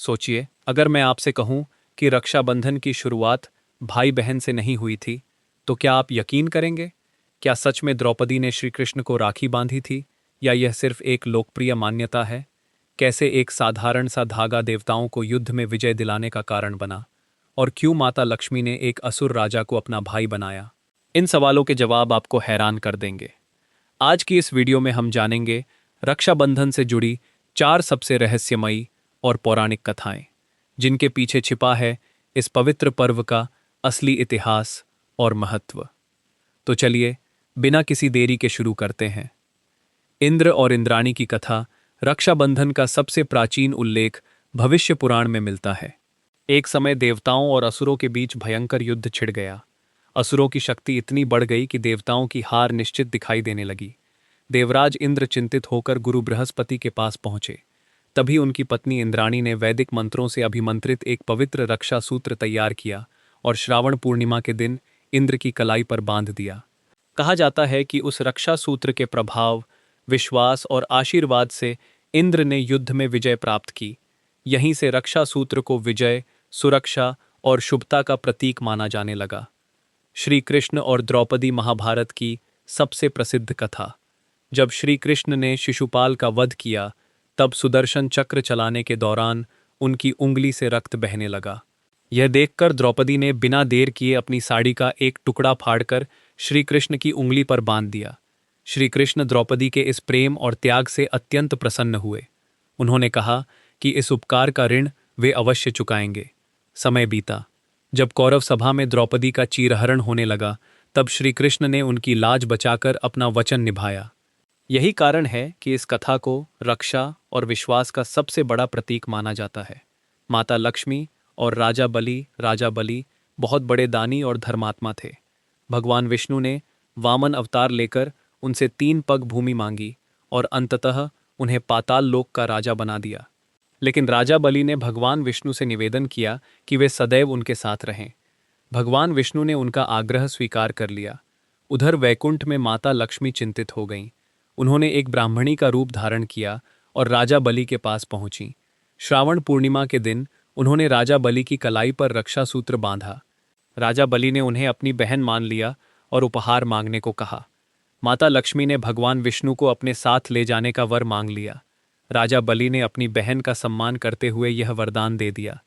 सोचिए, अगर मैं आपसे कहूं कि रक्षाबंधन की शुरुआत भाई बहन से नहीं हुई थी, तो क्या आप यकीन करेंगे? क्या सच में द्रौपदी ने श्री कृष्ण को राखी बांधी थी, या यह सिर्फ एक लोकप्रिय मान्यता है? कैसे एक साधारण सा धागा देवताओं को युद्ध में विजय दिलाने का कारण बना? और क्यों माता लक्ष्मी ने एक असुर राजा को अपना भाई बनाया? इन सवालों के जवाब आपको हैरान कर देंगे। आज की इस वीडियो में हम जानेंगे रक्षाबंधन से जुड़ी 4 सबसे रहस्यमयी और पौराणिक कथाएं, जिनके पीछे छिपा है इस पवित्र पर्व का असली इतिहास और महत्व। तो चलिए, बिना किसी देरी के शुरू करते हैं। इंद्र और इंद्राणी की कथा। रक्षाबंधन का सबसे प्राचीन उल्लेख भविष्य पुराण में मिलता है। एक समय देवताओं और असुरों के बीच भयंकर युद्ध छिड़ गया। असुरों की शक्ति इतनी बढ़ गई कि देवताओं की हार निश्चित दिखाई देने लगी। देवराज इंद्र चिंतित होकर गुरु बृहस्पति के पास पहुंचे। तभी उनकी पत्नी इंद्राणी ने वैदिक मंत्रों से अभिमंत्रित एक पवित्र रक्षा सूत्र तैयार किया और श्रावण पूर्णिमा के दिन इंद्र की कलाई पर बांध दिया। कहा जाता है कि उस रक्षा सूत्र के प्रभाव, विश्वास और आशीर्वाद से इंद्र ने युद्ध में विजय प्राप्त की। यहीं से रक्षा सूत्र को विजय, सुरक्षा और शुभता का प्रतीक माना जाने लगा। श्री कृष्ण और द्रौपदी महाभारत की सबसे प्रसिद्ध कथा। जब श्री कृष्ण ने शिशुपाल का वध किया, तब सुदर्शन चक्र चलाने के दौरान उनकी उंगली से रक्त बहने लगा। यह देखकर द्रौपदी ने बिना देर किए अपनी साड़ी का एक टुकड़ा फाड़कर श्री कृष्ण की उंगली पर बांध दिया। श्री कृष्ण द्रौपदी के इस प्रेम और त्याग से अत्यंत प्रसन्न हुए। उन्होंने कहा कि इस उपकार का ऋण वे अवश्य चुकाएंगे। समय बीता। जब कौरव सभा में द्रौपदी का चीरहरण होने लगा, तब श्री कृष्ण ने उनकी लाज बचाकर अपना वचन निभाया। यही कारण है कि इस कथा को रक्षा और विश्वास का सबसे बड़ा प्रतीक माना जाता है। माता लक्ष्मी और राजा बलि बहुत बड़े दानी और धर्मात्मा थे। भगवान विष्णु ने वामन अवतार लेकर उनसे 3 पग भूमि मांगी और अंततः उन्हें पाताल लोक का राजा बना दिया। लेकिन राजा बलि ने भगवान विष्णु से निवेदन किया कि वे सदैव उनके साथ रहें। भगवान विष्णु ने उनका आग्रह स्वीकार कर लिया। उधर वैकुंठ में माता लक्ष्मी चिंतित हो गईं। उन्होंने एक ब्राह्मणी का रूप धारण किया और राजा बलि के पास पहुंची। श्रावण पूर्णिमा के दिन उन्होंने राजा बलि की कलाई पर रक्षा सूत्र बांधा। राजा बलि ने उन्हें अपनी बहन मान लिया और उपहार मांगने को कहा। माता लक्ष्मी ने भगवान विष्णु को अपने साथ ले जाने का वर मांग लिया। राजा बलि ने अपनी बहन का सम्मान करते हुए यह वरदान दे दिया।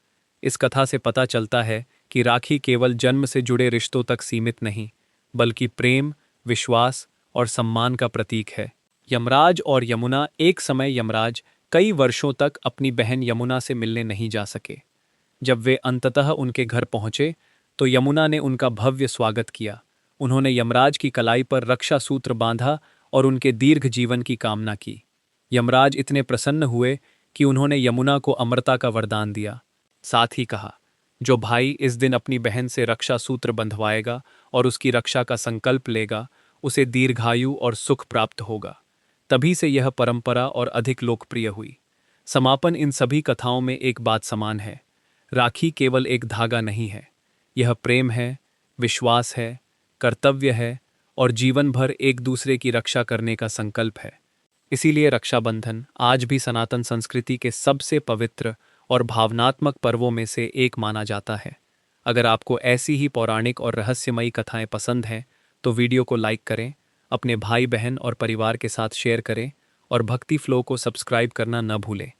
इस कथा से पता चलता है कि राखी केवल जन्म से जुड़े रिश्तों तक सीमित नहीं, बल्कि प्रेम, विश्वास और सम्मान का प्रतीक है। यमराज और यमुना। एक समय यमराज कई वर्षों तक अपनी बहन यमुना से मिलने नहीं जा सके। जब वे अंततः उनके घर पहुंचे, तो यमुना ने उनका भव्य स्वागत किया। उन्होंने यमराज की कलाई पर रक्षा सूत्र बांधा और उनके दीर्घ जीवन की कामना की। यमराज इतने प्रसन्न हुए कि उन्होंने यमुना को अमरता का वरदान दिया। साथ ही कहा, जो भाई इस दिन अपनी बहन से रक्षा सूत्र बंधवाएगा और उसकी रक्षा का संकल्प लेगा, उसे दीर्घायु और सुख प्राप्त होगा। तभी से यह परंपरा और अधिक लोकप्रिय हुई। समापन। इन सभी कथाओं में एक बात समान है। राखी केवल एक धागा नहीं है, यह प्रेम है, विश्वास है, कर्तव्य है और जीवन भर एक दूसरे की रक्षा करने का संकल्प है। इसीलिए रक्षाबंधन आज भी सनातन संस्कृति के सबसे पवित्र और भावनात्मक पर्वों में से एक माना जाता है। अगर आपको ऐसी ही पौराणिक और रहस्यमयी कथाएं पसंद हैं, तो वीडियो को लाइक करें, अपने भाई बहन और परिवार के साथ शेयर करें और भक्ति फ्लो को सब्सक्राइब करना न भूलें।